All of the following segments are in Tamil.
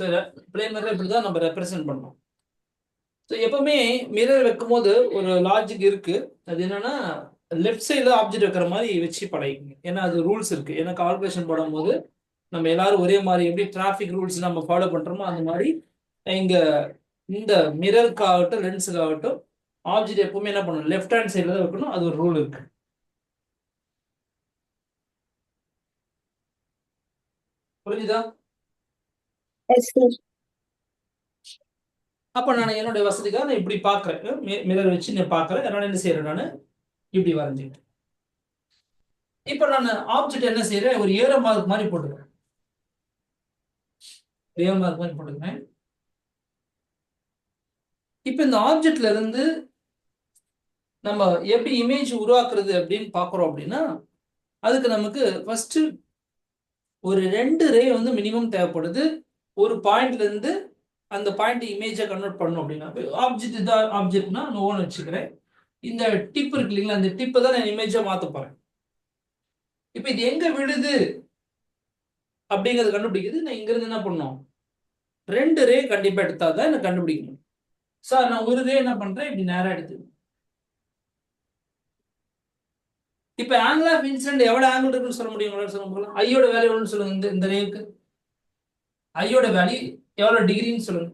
ஸோ பிளேன் மிரர் இப்படி தான் நம்ம ரெப்ரசென்ட் பண்ணோம். ஸோ எப்பவுமே மிரர் வைக்கும் போது ஒரு லாஜிக் இருக்கு. அது என்னன்னா லெஃப்ட் சைடில் ஆப்ஜெக்ட் வைக்கிற மாதிரி வச்சு பழகிங்க. ஏன்னா அது ரூல்ஸ் இருக்கு. ஏன்னா கால்குலேஷன் போடும்போது நம்ம எல்லாரும் ஒரே மாதிரி எப்படி டிராஃபிக் ரூல்ஸ் நம்ம ஃபாலோ பண்றோமோ அந்த மாதிரி இங்க இந்த மிரருக்காகட்டும் லென்ஸுக்காகட்டும் ஆப்ஜெக்ட் எப்பவுமே என்ன பண்ணணும், லெஃப்ட் ஹேண்ட் சைடில் தான் வைக்கணும். அது ஒரு ரூல் இருக்கு. புரிஞ்சுதா? அப்ப நான் என்னுடைய வசதிக்காக நான் இப்படி பாக்குறேன், மிரர் வச்சு நான் பாக்குறேன். அதனால என்ன செய்யறேன், நான் இப்படி வரைஞ்சிட்டேன். இப்ப நான் ஆப்ஜெக்ட் என்ன செய்யறேன், ஒரு ஏரோ மார்க் மாதிரி போட்டுக்கிறேன். ஏரோ மார்க் மாதிரி போட்டுக்கிறேன். இப்ப இந்த ஆப்ஜெக்ட்ல இருந்து நம்ம எப்படி இமேஜ் உருவாக்குறது அப்படின்னு பாக்குறோம் அப்படின்னா, அதுக்கு நமக்கு ஃபர்ஸ்ட் ஒரு 2 ரே வந்து மினிமம் தேவைப்படுது. ஒரு பாயிண்ட்ல இருந்து அந்த பாயிண்ட் இமேஜை கன்வெர்ட் பண்ணணும் அப்படின்னா, ஆப்ஜெக்ட் இதான் ஆப்ஜெக்ட்னா நான் ஓன் வச்சுக்கிறேன். இந்த டிப் இருக்கு இல்லைங்களா, அந்த டிப்பை தான் நான் இமேஜா மாத்த போறேன். இப்ப இது எங்க விழுது அப்படிங்கறது கண்டுபிடிக்கிறது நான் இங்க இருந்து என்ன பண்ணணும், 2 ரே கண்டிப்பா எடுத்தாதான் எனக்கு கண்டுபிடிக்கணும். சார் நான் ஒரு ரே என்ன பண்றேன், இப்படி நேரா எடுத்து. இப்ப ஆங்கிள் ஆஃப் இன்சிடென்ட் எவ்வளவு ஆங்கிள் இருக்குன்னு சொல்ல முடியும், சொல்ல முடியல. ஐயோட வேல்யூ எவ்வளவுன்னு சொல்லுங்க. இந்த ரேவுக்கு ஐயோட வேல்யூ எவ்வளவு டிகிரின்னு சொல்லுங்க.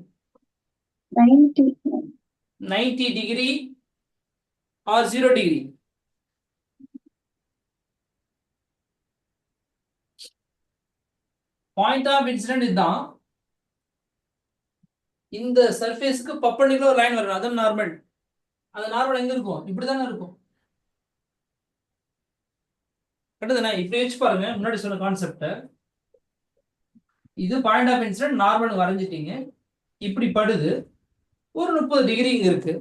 90 degree or 0 degree. Point of incident இதுதான். இந்த சர்ஃபேஸ்க்கு பர்பெண்டிகுலர் ஒரு லைன் வரும், அதான் நார்மல். அந்த நார்மல் எங்க இருக்கும், இப்படிதானே இருக்கும். கரெக்டுதானே? இப்படி வச்சு பாருங்க, முன்னாடி சொன்ன கான்செப்ட். இது பாயிண்ட் ஆஃப் இன்சிடென்ட் நார்மல் வரைஞ்சிட்டீங்க. இப்படி படுது, ஒரு 30 டிகிரி இங்க இருக்கு.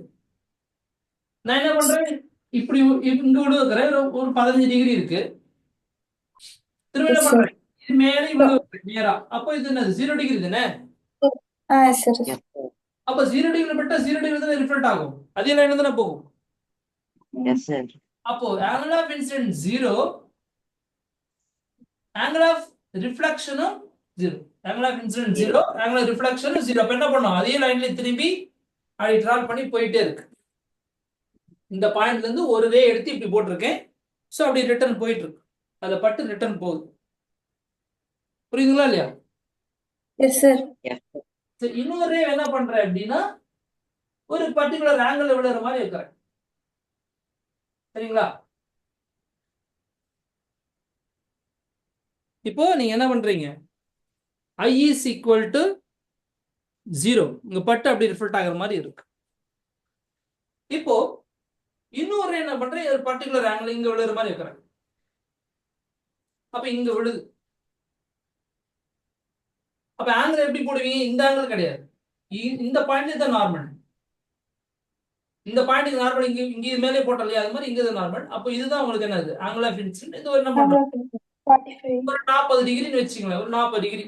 நான் என்ன பண்றேன், இப்படி இங்க விழுவுக்கிறேன், ஒரு 15 டிகிரி இருக்கு. திரும்ப என்ன பண்றேன், இது மேல இவ்வளவு நேரா. அப்போ இது என்னது, 0 டிகிரி தானே. அப்ப 0 டிகிரி பட்டா 0 டிகிரி தானே ரிஃப்ளெக்ட் ஆகும். அதே லைன் தானே போகும். அப்போ angle of incident 0, angle of ரிஃப்ளெக்ஷனும் 0. Angle of incident 0, angle of ரிஃப்ளெக்ஷனும் 0. அப்ப என்ன பண்ணோம், அதே லைன்ல திரும்பி அப்படி டிராவல் பண்ணி போயிட்டே இருக்கு. இந்த பாயிண்ட்ல இருந்து ஒரு ரே எடுத்து இப்படி போட்டிருக்கேன். சோ அப்படி ரிட்டர்ன் போயிட்டு இருக்கு. அதுல பட்டு ரிட்டர்ன் போகுது. புரியுதுங்களா இல்லையா? இன்னொரு ரே என்ன பண்றேன் அப்படின்னா, ஒரு பர்டிகுலர் ஆங்கிள் விழுற மாதிரி இருக்கிறேன். சரிங்களா? இப்போ நீங்க என்ன பண்றீங்க, I is equal to 0. இங்க பட்டு அப்படி ரிஃப்ளெக்ட் ஆகிற மாதிரி இருக்கு. இப்போ இன்னொரு என்ன பண்றேன், ஒரு பர்டிகுலர் ஆங்கிள் இங்க விழுற மாதிரி இருக்கிறேன். அப்ப இங்க விழுது. அப்ப ஆங்கிள் எப்படி போடுவீங்க, இந்த ஆங்கிள் கிடையாது, இந்த பாயிண்ட் தான் நார்மல். இந்த பாயிண்ட்க்கு நார்மல் இங்க இங்க மேலே போட்டோம் இல்லையா, அது மாதிரி இங்க தான் நார்மல். அப்போ இதுதான் உங்களுக்கு என்னது, ஆங்கிள் ஆஃப் இன்சிடென்ட். இது என்ன பண்றோம், ஒரு 40 டிகிரின்னு வச்சுங்களேன், ஒரு 40 டிகிரி.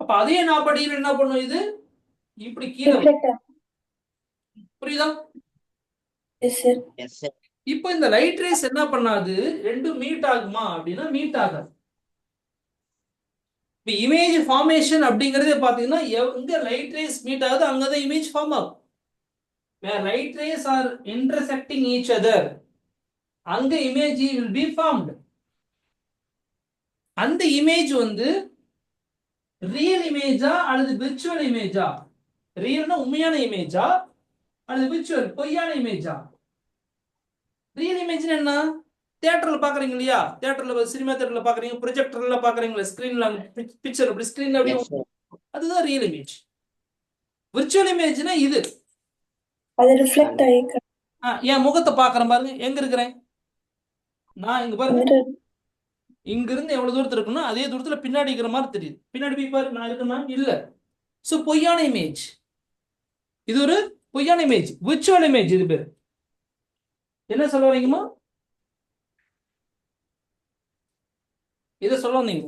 அப்ப அதே 40 டிகிரி என்ன பண்ணும், இது இப்படி கீழே. புரியுதா? இப்போ இந்த லைட் ரேஸ் என்ன பண்ணாது, ரெண்டும் மீட் ஆகுமா அப்படின்னா மீட் ஆகாது. இப்போ இமேஜ் ஃபார்மேஷன் அப்படிங்கறதே பாத்தீங்கன்னா, எங்க லைட் ரேஸ் மீட் ஆகுது அங்கதான் இமேஜ் ஃபார்ம் ஆகும். where light rays are intersecting each other, அங்க இமேஜ் will be formed. அந்த இமேஜ் வந்து ரியல் இமேஜா அல்லது விர்ச்சுவல் இமேஜா, ரியல்னா உண்மையான இமேஜா அல்லது விர்ச்சுவல் பொய்யான இமேஜா. ரியல் இமேஜ் என்ன, தியேட்டர்ல பாக்குறீங்க இல்லையா, தியேட்டர்ல சினிமா தியேட்டர்ல பாக்குறீங்க, ப்ரொஜெக்டர்ல பாக்குறீங்களா, ஸ்கிரீன்ல பிக்சர் அப்படி ஸ்கிரீன்ல அப்படியே, அதுதான் ரியல் இமேஜ். விர்ச்சுவல் இமேஜ்னா இது, அது ரிஃப்ளெக்ட் ஆயிருக்கு. என் முகத்தை பாக்குறேன் பாருங்க, எங்க இருக்கிறேன் நான், இங்க பாருங்க, இங்க இருந்து எவ்வளவு தூரத்துல இருக்குன்னா அதே தூரத்துல பின்னாடி இருக்கிற மாதிரி தெரியுது. பின்னாடி போய் பாரு, நான் இருக்கேன்னா இல்ல. சோ பொய்யான இமேஜ், இது ஒரு பொய்யான இமேஜ், விர்ச்சுவல் இமேஜ். இது பேரு என்ன சொல்ல வரீங்கம்மா, இதை சொல்ல வந்தீங்க.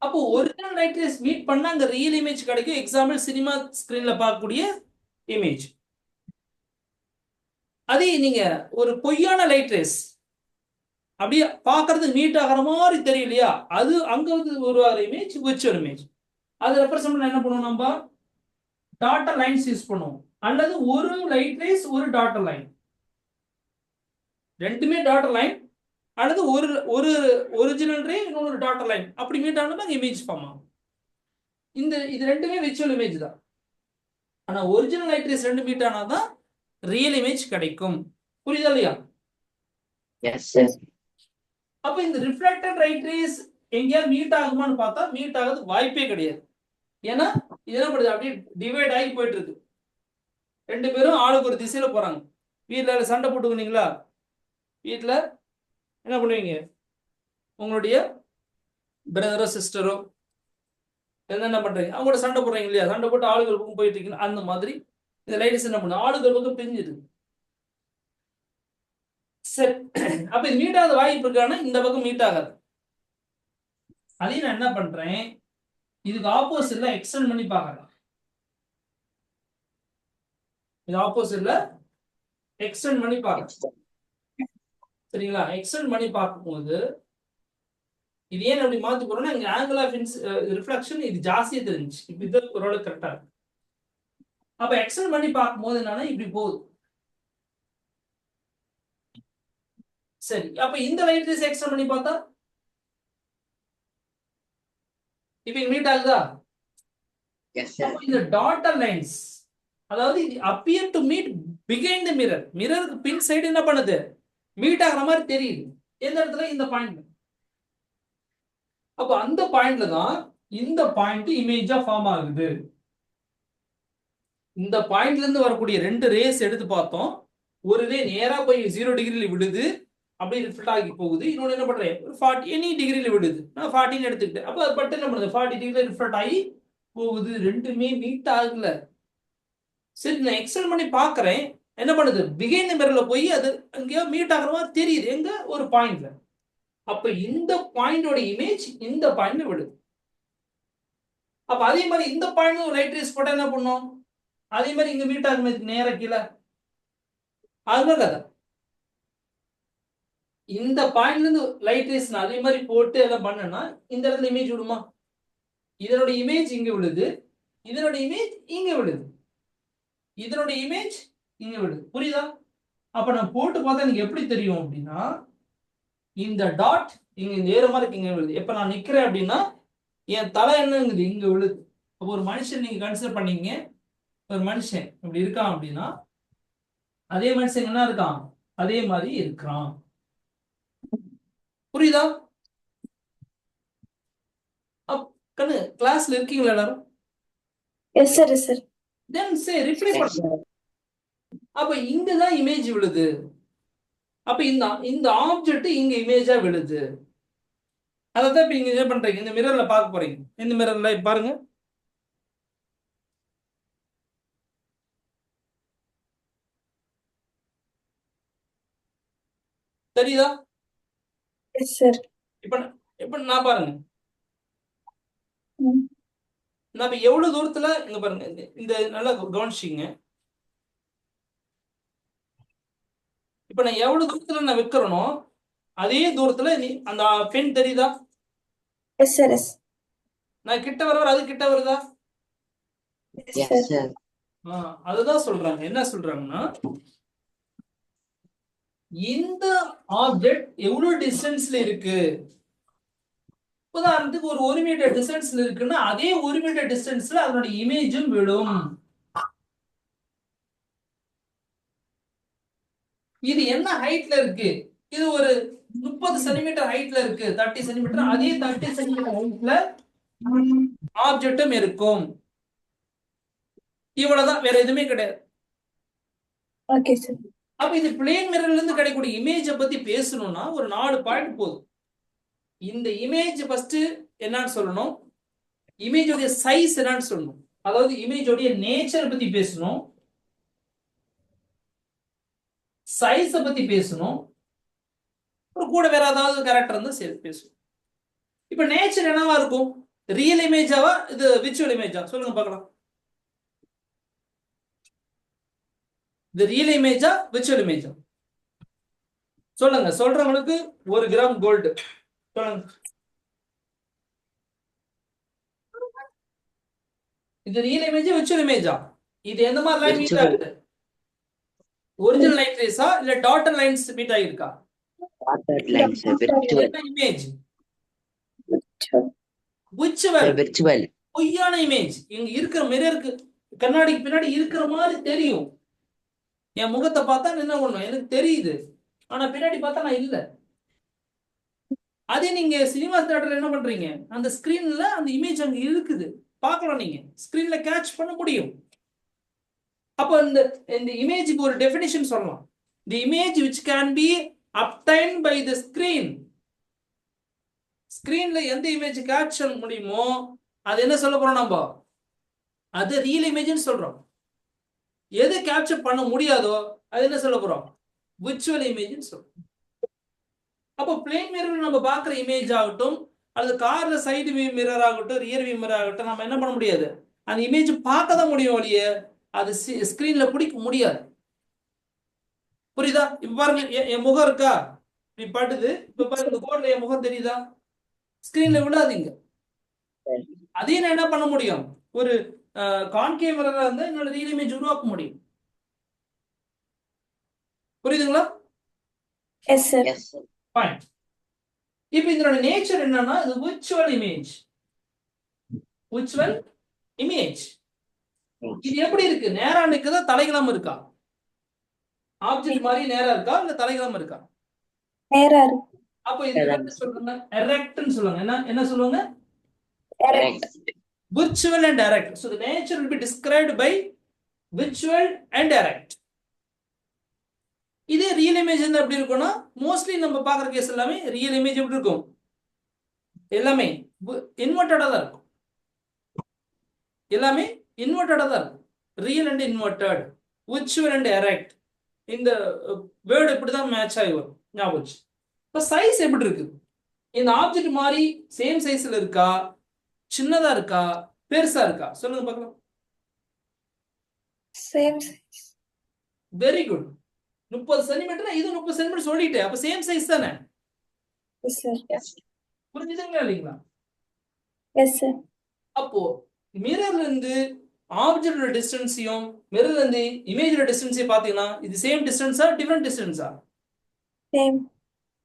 அப்போ ஒரிஜினல் லைட் ரேஸ் மீட் பண்ணா அங்க ரியல் இமேஜ் கிடைக்கும். எக்ஸாம்பிள் சினிமா ஸ்கிரீன்ல பார்க்கக்கூடிய இமேஜ். அதே நீங்க ஒரு பொய்யான லைட் ரேஸ், அப்படியே பார்க்கறதுக்கு நீட் ஆகிற மாதிரி தெரியும் இல்லையா, அது அங்க வந்து உருவாகிற இமேஜ் விர்ச்சுவல் இமேஜ். அதை ரெப்ரசென்ட் பண்ண என்ன பண்ணுவோம், நம்ம டாட்டர் லைன்ஸ் யூஸ் பண்ணுவோம், அல்லது ஒரு லைட் ரேஸ் ஒரு டாட்டர் லைன், ரெண்டுமே டாட்டர் லைன், அல்லது ஒரு ஒரு ஒரிஜினல் ரே இன்னொரு டாட்டர் லைன், அப்படி மீட் ஆனது இமேஜ் ஃபார்ம் ஆகும். இது ரெண்டுமே விர்ச்சுவல் இமேஜ் தான். ஆனா ஒரிஜினல் லைட் ரேஸ் ரெண்டு மீட் ஆனாதான் ரியல் இமேஜ் கிடைக்கும். புரியுதா இல்லையா? அப்ப இந்த ரிஃப்ளெக்டட் லைட் ரேஸ் எங்கேயாவது மீட் ஆகுமான்னு பார்த்தா மீட் ஆகுது வாய்ப்பே கிடையாது. ஏன்னா இது என்ன பண்ணுது, அப்படியே டிவைட் ஆகி போயிட்டு இருக்கு. ரெண்டு பேரும் ஆளுக்கு ஒரு திசையில போறாங்க. வீட்டுல சண்டை போட்டுக்கினீங்களா, வீட்டுல என்ன பண்ணுவீங்க, உங்களுடைய பிரதரோ சிஸ்டரோ என்ன பண்றீங்க, அவங்களோட சண்டை போடுறீங்க இல்லையா, சண்டை போட்டு ஆளுகள் பக்கம் போயிட்டு இருக்கீங்க. அந்த மாதிரி இந்த லைட்ஸ் என்ன பண்ணுது, ஆளுகள் பக்கம் பிரிஞ்சிருக்கு. சரி, அப்ப இது மீட் ஆகாத வாய்ப்பு இருக்கானா, இந்த பக்கம் மீட் ஆகாது. அதையும் நான் என்ன பண்றேன், இதுக்கு ஆப்போசிட்ல எக்ஸ்டெண்ட் பண்ணி பார்க்கறேன். இது ஆப்போசிட்ல எக்ஸ்டெண்ட் பண்ணி பார்க்கறேன். சரிங்களா? எக்ஸ்டெண்ட் பண்ணி பார்க்கும்போது இது ஏன் அப்படி மாத்தி போறோம்னா, இங்க ஆங்கிள் ஆஃப் ரிஃப்ளெக்ஷன் இது ஜாஸ்தியா தெரிஞ்சுச்சு. இப்ப இது ஓரளவு கரெக்டா இருக்கு. அப்ப எக்ஸ்டெண்ட் பண்ணி பார்க்கும்போது என்னன்னா இப்படி போகுது. சரி, அப்ப இந்த லைட் ரேஸ் எக்ஸ்டெண்ட் பண்ணி பார்த்தா இப்ப மீட் ஆகுதா? இந்த டாட்டர் லைன்ஸ், அதாவது இது appear to meet behind the mirror, மிரருக்கு பின் சைடு என்ன பண்ணுது, மீட் ஆகுற மாதிரி தெரியுது. எந்த இடத்துல, இந்த பாயிண்ட். அப்ப அந்த பாயிண்ட்ல தான் இந்த பாயிண்ட் இமேஜா ஃபார்ம் ஆகுது. இந்த பாயிண்ட்ல இருந்து வரக்கூடிய ரெண்டு ரேஸ் எடுத்து பார்த்தோம். ஒரு ரே நேரா போய் 0 டிகிரில விடுது, அப்படியே ரிஃப்ளெக்ட் ஆகி போகுது. இன்னொன்று என்ன பண்றேன், ஒரு 40 எனி டிகிரில விடுது. நான் 40 எடுத்துக்கிட்டேன். அப்ப பட்டு என்ன பண்ணுது, 40 டிகிரில ரிஃப்ளெக்ட் ஆகி போகுது. ரெண்டுமே மீட் ஆகல. சரி, நான் எக்ஸ்டெண்ட் பண்ணி பார்க்கறேன், என்ன பண்ணுது, பிஹைண்ட் தி மிரர்ல போய் அது அங்கேயோ மீட் ஆகுற மாதிரி தெரியுது, எங்க, ஒரு பாயிண்ட்ல. அப்ப இந்த பாயிண்டோட இமேஜ் இந்த பாயிண்ட்ல விடுது. அப்ப அதே மாதிரி இந்த பாயிண்ட் லைட் ரேஸ் போட்டா என்ன பண்ணும், அதே மாதிரி இங்க மீட் ஆகுமே நேர கீழே. அதுதான் கதை. இந்த பாயிண்ட்ல இருந்து லைட் ரேஸ் அதே மாதிரி போட்டு எல்லாம் பண்ணனா இந்த இடத்துல இமேஜ் விடுமா? இதனோட இமேஜ் இங்க விழுது, இதனோட இமேஜ் இங்க விழுது, இதனோட இமேஜ் இங்க விழுது. புரியுதா? அப்ப நான் போட்டு பார்த்தா எனக்கு எப்படி தெரியும் அப்படின்னா, இந்த டாட் இங்க நேரமா இருக்கு, இங்க விழுது. எப்ப நான் நிக்கிறேன் அப்படின்னா என் தலை என்னங்குது, இங்க விழுது. அப்போ ஒரு மனுஷன் நீங்க கன்சிடர் பண்ணீங்க, ஒரு மனுஷன் இப்படி இருக்கான் அப்படின்னா அதே மனுஷன் என்ன இருக்கான், அதே மாதிரி இருக்கிறான். புரியுதா? கண்ணு, கிளாஸ்ல இருக்கீங்களா எல்லாரும்? Yes sir, yes sir. Then say reply பண்ணுங்க. அப்ப இங்க தான் இமேஜ் விழுது. அப்ப இந்த ஆப்ஜெக்ட் இங்க இமேஜா விழுது. அதான் இப்ப நீங்க என்ன பண்றீங்க, இந்த மிரர்ல பார்க்க போறீங்க. இந்த மிரர்ல பாருங்க, தெரியுதா? Yes sir. இப்ப இப்ப நான் பாருங்க, நான் இப்ப எவ்வளவு தூரத்துல, இங்க பாருங்க, இந்த நல்லா கவனிச்சிங்க. இப்ப நான் எவ்வளவு தூரத்துல நான் வைக்கிறனோ அதே தூரத்துல அந்த பென் தெரியுதா? Yes sir, yes. நான் கிட்ட வர அது கிட்ட வருதா? Yes sir. அதுதான் சொல்றாங்க. என்ன சொல்றாங்கன்னா, இந்த ஆப்ஜெக்ட் எவ்வளவு டிஸ்டன்ஸ்ல இருக்கு. உதாரணத்துக்கு ஒரு 1 மீட்டர் டிஸ்டன்ஸ்ல இருக்குன்னா அதே 1 மீட்டர் டிஸ்டன்ஸ்ல அதனோட இமேஜும் விழும். இது என்ன ஹைட்ல இருக்கு, இது ஒரு 30 சென்டிமீட்டர் ஹைட்ல இருக்கு, 30 சென்டிமீட்டர், அதே 30 சென்டிமீட்டர் ஹைட்ல ஆப்ஜெக்டும் இருக்கும். இவ்வளவுதான், வேற எதுவுமே கிடையாது. Okay sir. அப்ப இது பிளேன் மிரர்ல இருந்து கிடைக்கக்கூடிய இமேஜை பத்தி பேசணும்னா ஒரு 4 பாயிண்ட் போதும். இந்த இமேஜ் ஃபர்ஸ்ட் என்னன்னு சொல்லணும், இமேஜோடைய சைஸ் என்னன்னு சொல்லணும், அதாவது இமேஜோடைய நேச்சர் பத்தி பேசணும், சைஸ பத்தி பேசணும், ஒரு கூட வேற ஏதாவது கேரக்டர் இருந்தா சேர்த்து பேசணும். இப்ப நேச்சர் என்னவா இருக்கும், ரியல் இமேஜாவா இது விர்ச்சுவல் இமேஜா, சொல்லுங்க பார்க்கலாம். இது ரியல் இமேஜா விர்ச்சுவல் இமேஜா? சொல்லுங்க, சொல்றவங்களுக்கு 1 கிராம் கோல்டு. சொல்லுங்க. இது ரியல் இமேஜ், விர்ச்சுவல் இமேஜா? இது எந்த மாதிரி லைன் மீட் Virtual. ஆகுது? ஒரிஜினல் லைன் ரேஸா இல்ல daughter lines meet ஆகிருக்கா? Dotted line, sir. Virtual. என்ன இமேஜ்? Sir, virtual, virtual. பொய்யான இமேஜ். இங்க இருக்கிற மிரருக்கு கண்ணாடிக்கு பின்னாடி இருக்கிற மாதிரி தெரியும். என் முகத்தை பார்த்தா என்ன பண்ணும், எனக்கு தெரியுது, ஆனா பின்னாடி பார்த்தா நான் இல்ல. அதே நீங்க சினிமா தியேட்டர்ல என்ன பண்றீங்க, அந்த ஸ்கிரீன்ல அந்த இமேஜ் அங்க இருக்குது, பார்க்கலாம், நீங்க ஸ்கிரீன்ல கேட்ச் பண்ண முடியும். அப்ப இந்த இந்த இமேஜுக்கு ஒரு டெஃபினிஷன் சொல்லலாம். தி image which can be obtained by the screen. ஸ்கிரீன்ல எந்த இமேஜ் கேட்ச் பண்ண முடியுமோ அது என்ன சொல்ல போறோம் நம்ம, அது ரியல் இமேஜ்னு சொல்றோம். எது கேப்சர் பண்ண முடியாதோ அது என்ன சொல்ல போறோம், விர்ச்சுவல் இமேஜ்னு சொல்றோம். அப்போ பிளேன் மிரர்ல நம்ம பார்க்குற இமேஜ் ஆகட்டும், அல்லது கார்ல சைடு வியூ மிரர் ஆகட்டும், ரியர் வியூ மிரர் ஆகட்டும், நம்ம என்ன பண்ண முடியாது, அந்த இமேஜ் பார்க்க தான் முடியும் ஒழிய அது ஸ்கிரீன்ல பிடிக்க முடியாது. புரியுதா? இப்ப பாருங்க, என் முகம் இருக்கா, இப்படி படுது. இப்ப பாருங்க, இந்த போர்ட்ல என் முகம் தெரியுதா? ஸ்கிரீன்ல விடாதீங்க. அதையும் நான் என்ன பண்ண முடியும், ஒரு கான்கேவ் மிரரா இருந்தா என்னோட ரியல் இமேஜ் உருவாக்க முடியும். புரியுதுங்களா? Yes, sir. Yes, sir. Fine. இப்போ இதோட நேச்சர் என்னன்னா, இது விர்ச்சுவல் இமேஜ். விர்ச்சுவல் இமேஜ் இது எப்படி இருக்கு, நேரா நிக்குதா தலைகிழாம இருக்கா? ஆப்ஜெக்ட் மாதிரி நேரா இருக்கா இல்ல தலைகிழாம இருக்கா? நேரா இருக்கு. அப்போ இது என்ன சொல்றாங்க, எரெக்ட்னு சொல்லுவாங்க. என்ன என்ன சொல்லுவாங்க? Correct. Virtual and erect. So the nature will be described by virtual and erect. இதே ரியல் இமேஜ் வந்து எப்படி இருக்கும்னா, மோஸ்ட்லி நம்ம பார்க்குற கேஸ் எல்லாமே ரியல் இமேஜ் எப்படி இருக்கும், எல்லாமே இன்வெர்டடா தான் இருக்கும். எல்லாமே இன்வெர்டடா தான் இருக்கும். Real and inverted, virtual and erect, இந்த வேர்டு இப்படி தான் மேட்ச் ஆகி வரும். ஞாபகம். இப்போ சைஸ் எப்படி இருக்குது, இந்த ஆப்ஜெக்ட் மாதிரி சேம் சைஸ்ல இருக்கா, சின்னதா இருக்கா, பெருசா இருக்கா? சொல்லுங்க பார்க்கலாம். Same size. Very good. 30 centimetre, இது 30 சென்டிமீட்டர் சொல்லிட்டேன். அப்ப சேம் சைஸ் தானே? Yes, sir. Yes. புரிஞ்சுதுங்களா இல்லைங்களா? Yes, sir. அப்போ மிரர்ல இருந்து ஆப்ஜெக்டோட டிஸ்டன்ஸையும் மிரர்ல இருந்து இமேஜோட டிஸ்டன்ஸையும் பாத்தீங்கன்னா இது சேம் டிஸ்டன்ஸா டிஃபரெண்ட் டிஸ்டன்ஸா? Same.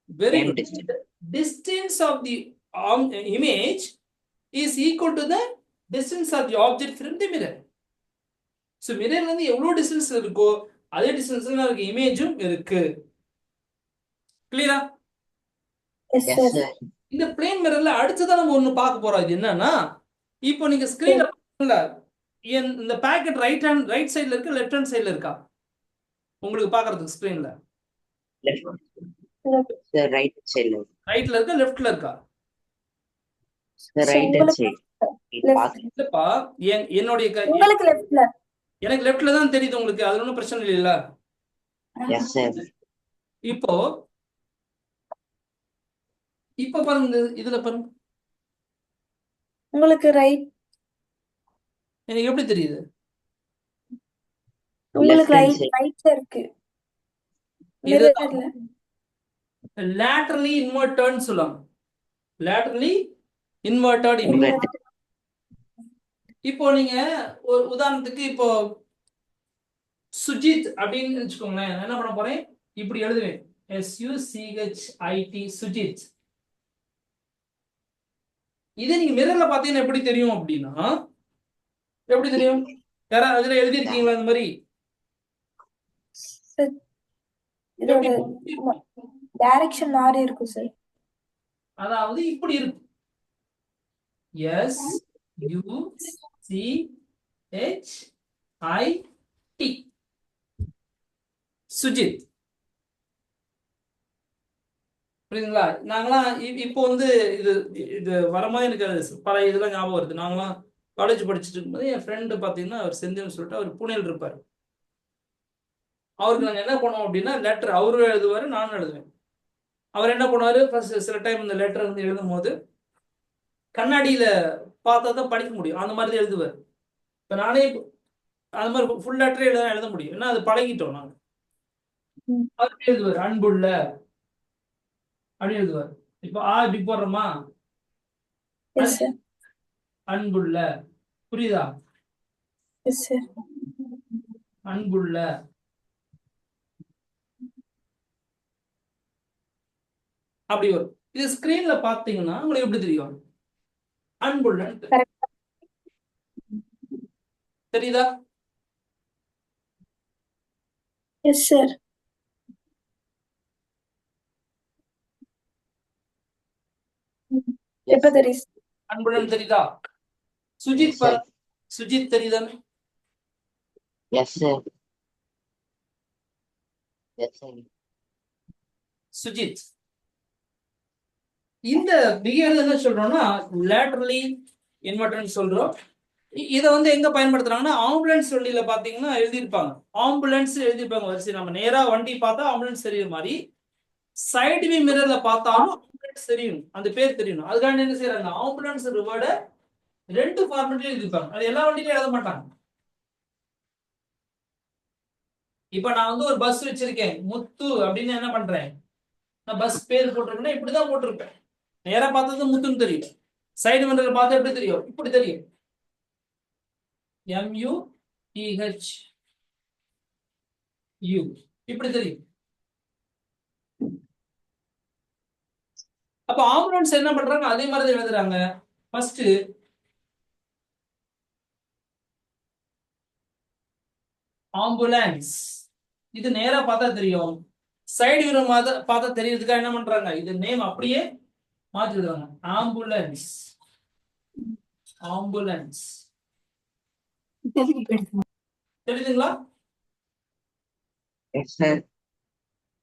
வெரி Same குட். distance. Distance of the image is equal to the distance of the object from the mirror. So மிரர்ல இருந்து எவ்வளவு டிஸ்டன்ஸ் இருக்கோ அதே டிஸ்டன்ஸ்ல இருக்கு இமேஜும் இருக்கு. கிளியரா? Yes, Yes, sir. sir. இந்த பிளேன் மிரர்ல அடுத்ததான் நம்ம ஒண்ணு பார்க்க போறோம். இது என்னன்னா, இப்போ நீங்க ஸ்கிரீன்ல பாத்தீங்களா, இந்த பாக்கெட் ரைட் சைடுல இருக்கு, லெஃப்ட் ஹேண்ட் சைடுல இருக்கா உங்களுக்கு பாக்குறதுக்கு ஸ்கிரீன்ல? Left. Left. The right side. ரைட்ல இருக்கா லெஃப்ட்ல இருக்கா? The right hand உங்களுக்கு side. It left. pass. இல்லப்பா, என்னுடைய உங்களுக்கு லெஃப்ட்ல. எனக்கு லெஃப்ட்ல தான் தெரியுது, உங்களுக்கு அது ஒன்றும் பிரச்சனை இல்லைல்ல. Yes, sir. இப்போ இப்போ பாருங்க, இதுல பாருங்க, உங்களுக்கு ரைட். எனக்கு எப்படி தெரியுது? உங்களுக்கு Left hand ரைட் side. ரைட்ல இருக்கு. இதுதான் மிரர்ல. லேட்டரலி இன்வெர்டட்னு சொல்லுவாங்க. Laterally inverted image. Inverted. இப்போ நீங்க ஒரு உதாரணத்துக்கு இப்போ சுஜித் அப்படின்னு வச்சுக்கோங்களேன். நான் என்ன பண்ண போறேன், இப்படி எழுதுவேன், SUCHIT சுஜித். இதே நீங்க மிரர்ல பாத்தீங்கன்னா எப்படி தெரியும் அப்படின்னா, எப்படி தெரியும்? யாராவது அதுல எழுதிருக்கீங்களா இந்த மாதிரி? Sir, இதோட டைரக்ஷன் மாறி இருக்கும் சார். அதாவது இப்படி இருக்கும், SUCHIT சுஜித். புரியுதுங்களா? நாங்களாம் இப்போ வந்து இது இது வரும்போது எனக்கு பல இதெல்லாம் ஞாபகம் வருது. நாங்களாம் காலேஜ் படிச்சுட்டு இருக்கும்போது என் ஃப்ரெண்டு பார்த்தீங்கன்னா அவர் செந்தில்னு சொல்லிட்டு அவர் புனேல இருப்பார். அவருக்கு நாங்கள் என்ன பண்ணுவோம் அப்படின்னா, லெட்டர் அவரும் எழுதுவார், நானும் எழுதுவேன். அவர் என்ன பண்ணுவார், ஃபர்ஸ்ட் சில டைம் இந்த லெட்டர் வந்து எழுதும் போது கண்ணாடியில பார்த்தா தான் படிக்க முடியும், அந்த மாதிரி தான் எழுதுவார். இப்போ நானே அந்த மாதிரி ஃபுல் லெட்டரே எழுத முடியும், ஏன்னா அது பழகிட்டோம் நாங்கள். அவர் எழுதுவார், அன்புள்ள அப்படி எழுதுவார். இப்போ ஆ இப்படி போடுறோமா, எஸ் சார். அன்புள்ள, புரியுதா? Yes sir. அன்புள்ள, அப்படி வரும். இது ஸ்கிரீன்ல பாத்தீங்கன்னா உங்களுக்கு எப்படி தெரியும்? அன்புள்ள கரெக்ட். தெரியுதா? Yes sir. Yes, எப்ப sir. தெரியும்? அன்புடன் தெரியுதா? Sujith Yes, sir. Sujith தெரியுதானே? Yes, sir. Yes, sir. Sujith. இந்த பிஹேவியர் என்ன சொல்றோம்னா லேட்டரலி இன்வெர்டர்னு சொல்றோம். இதை வந்து எங்க பயன்படுத்துறாங்கன்னா ஆம்புலன்ஸ் வண்டியில பாத்தீங்கன்னா எழுதியிருப்பாங்க, ஆம்புலன்ஸ் எழுதியிருப்பாங்க வரிசை. நம்ம நேரா வண்டி பார்த்தா ஆம்புலன்ஸ் தெரியுற மாதிரி சைடு வியூ மிரர்ல பார்த்தாலும் ஆம்புலன்ஸ் தெரியும், அந்த பேர் தெரியணும். அதுக்காக என்ன செய்யறாங்க, ஆம்புலன்ஸ் வேர்டை 2 ஃபார்மேட்ல எழுதியிருப்பாங்க. அது எல்லா வண்டியிலும் எழுத மாட்டாங்க. இப்ப நான் வந்து ஒரு பஸ் வச்சிருக்கேன் முத்து அப்படின்னு என்ன பண்றேன், நான் பஸ் பேர் போட்டிருக்கேன்னா இப்படிதான் போட்டிருப்பேன். நேரா பார்த்தது முத்துன்னு தெரியும், சைடு மிரர்ல பார்த்தா எப்படி தெரியும், இப்படி தெரியும், MUTHU இப்படி தெரியும். அப்ப ஆம்புலன்ஸ் என்ன பண்றாங்க, அதே மாதிரி தான் எழுதுறாங்க. ஃபர்ஸ்ட் ஆம்புலன்ஸ், இது நேரா பார்த்தா தெரியும், சைடு வியூ பார்த்தா தெரியறதுக்காக என்ன பண்றாங்க, இது நேம் அப்படியே மாத்திடுறாங்க, ஆம்புலன்ஸ். ஆம்புலன்ஸ் தெரியுதுங்களா? Yes, sir.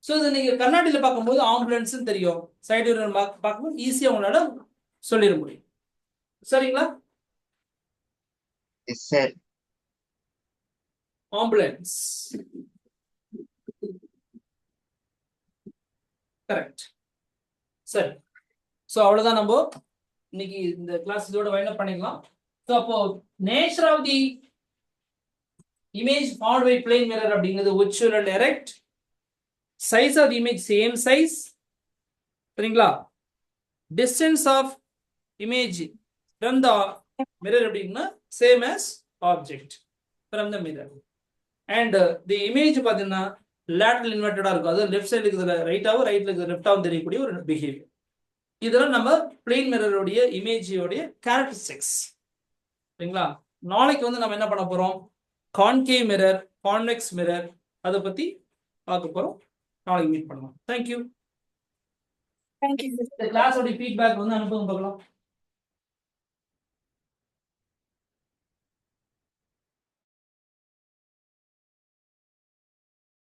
சோ இது நீங்க கண்ணாடியில பார்க்கும்போது ஆம்புலன்ஸ் தெரியும், சைடு வியூ பார்க்கும்போது ஈஸியா உங்களால சொல்லிட முடியும். சரிங்களா? Yes, sir. Ambulance correct. சரி, சோ அவ்வளவுதான். நம்ம இன்னைக்கு இந்த கிளாஸ் இதோட வைண்ட் அப் பண்ணிக்கலாம். சோ அப்போ nature of the image formed by plane mirror அப்படிங்கிறது virtual and direct. Size of the image same size, சரிங்களா? Distance of image from the mirror அப்படின்னா same as object from the mirror. And the image பார்த்தீங்கன்னா லேட்டரல் இன்வெர்டடா இருக்கும், அது லெஃப்ட் சைடு இருக்கிற ரைட்டாவும் ரைட்ல இருக்கிற லெஃப்டாவும் தெரியக்கூடிய ஒரு பிஹேவியர். இதெல்லாம் நம்ம பிளேன் மிரருடைய இமேஜோடைய கேரக்டரிஸ்டிக்ஸ், சரிங்களா? நாளைக்கு வந்து நம்ம என்ன பண்ண போறோம், கான்கேவ் மிரர், கான்வெக்ஸ் மிரர் அதை பத்தி பார்க்க போறோம். நாளைக்கு மீட் பண்ணலாம். தேங்க்யூ. தேங்க்யூ. இந்த கிளாஸோட ஃபீட்பேக் வந்து அனுப்புங்க பார்க்கலாம்.